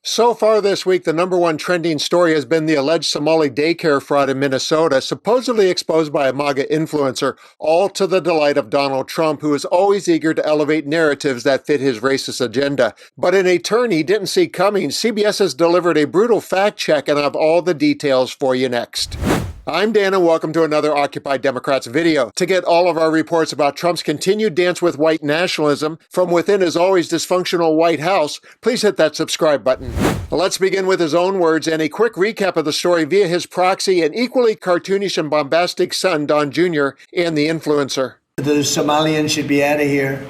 So far this week, the number one trending story has been the alleged Somali daycare fraud in Minnesota, supposedly exposed by a MAGA influencer, all to the delight of Donald Trump, who is always eager to elevate narratives that fit his racist agenda. But in a turn he didn't see coming, CBS has delivered a brutal fact check, and I have all the details for you next. I'm Dan, and welcome to another Occupy Democrats video. To get all of our reports about Trump's continued dance with white nationalism from within his always dysfunctional White House, please hit that subscribe button. Let's begin with his own words and a quick recap of the story via his proxy and equally cartoonish and bombastic son, Don Jr., and the influencer. The Somalians should be out of here.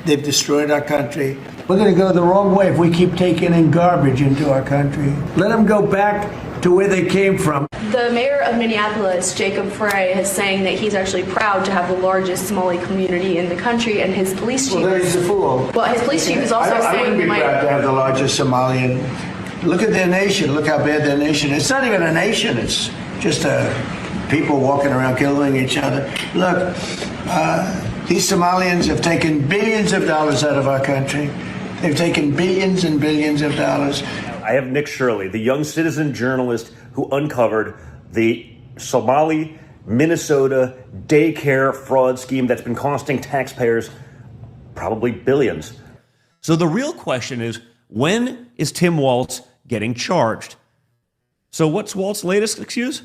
They've destroyed our country. We're going to go the wrong way if we keep taking in garbage into our country. Let them go back to where they came from. The mayor of Minneapolis, Jacob Frey, is saying that he's actually proud to have the largest Somali community in the country, and his police chief. Well, he's a fool. Well, his police chief is also saying. I wouldn't be proud to have the largest Somalian. Look at their nation. Look how bad their nation is. It's not even a nation. It's just people walking around killing each other. Look, these Somalians have taken billions of dollars out of our country. They've taken billions and billions of dollars. I have Nick Shirley, the young citizen journalist who uncovered the Somali, Minnesota daycare fraud scheme that's been costing taxpayers probably billions. So the real question is, when is Tim Walz getting charged? So what's Walz's latest excuse?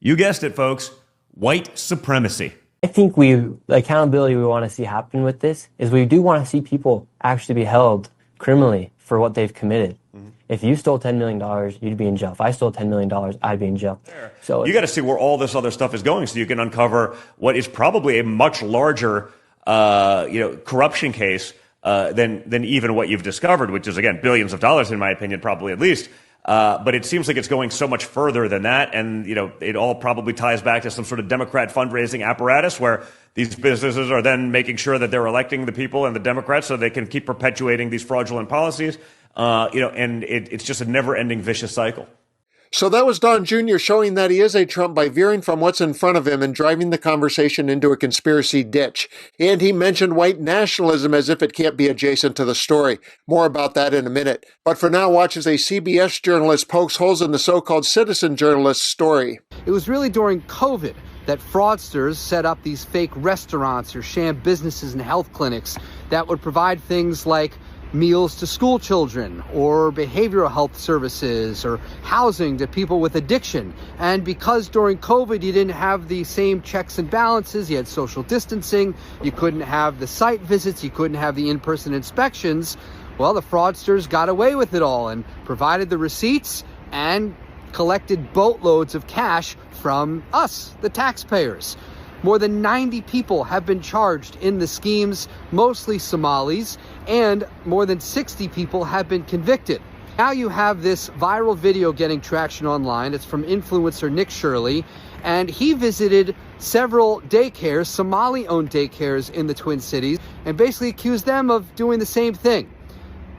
You guessed it, folks. White supremacy. I think the accountability we want to see happen with this is we do want to see people actually be held criminally for what they've committed. Mm-hmm. If you stole $10 million, you'd be in jail. If I stole $10 million, I'd be in jail. So you got to see where all this other stuff is going so you can uncover what is probably a much larger corruption case than even what you've discovered, which is, again, billions of dollars, in my opinion, probably at least. But it seems like it's going so much further than that. And, it all probably ties back to some sort of Democrat fundraising apparatus where these businesses are then making sure that they're electing the people and the Democrats so they can keep perpetuating these fraudulent policies. And it's just a never-ending vicious cycle. So that was Don Jr. showing that he is a Trump by veering from what's in front of him and driving the conversation into a conspiracy ditch. And he mentioned white nationalism as if it can't be adjacent to the story. More about that in a minute. But for now, watch as a CBS journalist pokes holes in the so-called citizen journalist's story. It was really during COVID that fraudsters set up these fake restaurants or sham businesses and health clinics that would provide things like meals to school children or behavioral health services or housing to people with addiction. And because during COVID you didn't have the same checks and balances, you had social distancing, you couldn't have the site visits, you couldn't have the in-person inspections, well, the fraudsters got away with it all and provided the receipts and collected boatloads of cash from us, the taxpayers. More than 90 people have been charged in the schemes, mostly Somalis, and more than 60 people have been convicted. Now you have this viral video getting traction online. It's from influencer Nick Shirley, and he visited several daycares, Somali-owned daycares in the Twin Cities, and basically accused them of doing the same thing,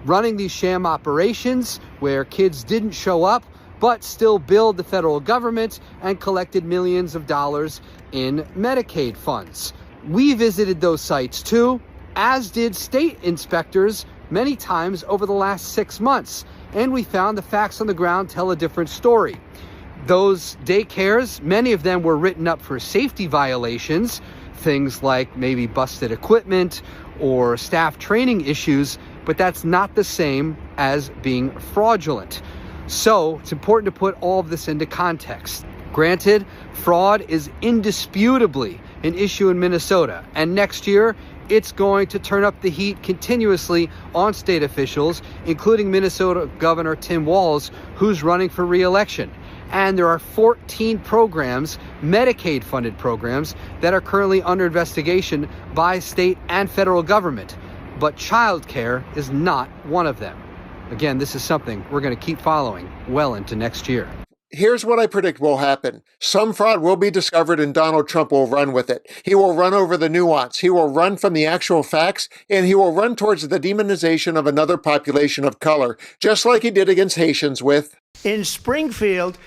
running these sham operations where kids didn't show up, but still billed the federal government and collected millions of dollars in Medicaid funds. We visited those sites too, as did state inspectors many times over the last 6 months. And we found the facts on the ground tell a different story. Those daycares, many of them were written up for safety violations, things like maybe busted equipment or staff training issues, but that's not the same as being fraudulent. So it's important to put all of this into context. Granted, fraud is indisputably an issue in Minnesota, and next year it's going to turn up the heat continuously on state officials, including Minnesota Governor Tim Walz, who's running for re-election. And there are 14 programs, Medicaid-funded programs, that are currently under investigation by state and federal government. But childcare is not one of them. Again, this is something we're going to keep following well into next year. Here's what I predict will happen. Some fraud will be discovered and Donald Trump will run with it. He will run over the nuance. He will run from the actual facts, and he will run towards the demonization of another population of color, just like he did against Haitians with... In Springfield,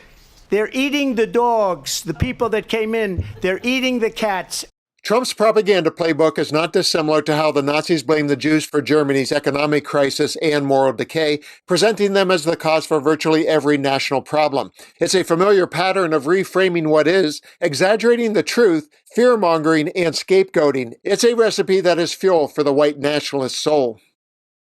they're eating the dogs, the people that came in, they're eating the cats. Trump's propaganda playbook is not dissimilar to how the Nazis blamed the Jews for Germany's economic crisis and moral decay, presenting them as the cause for virtually every national problem. It's a familiar pattern of reframing what is, exaggerating the truth, fear-mongering, and scapegoating. It's a recipe that is fuel for the white nationalist soul.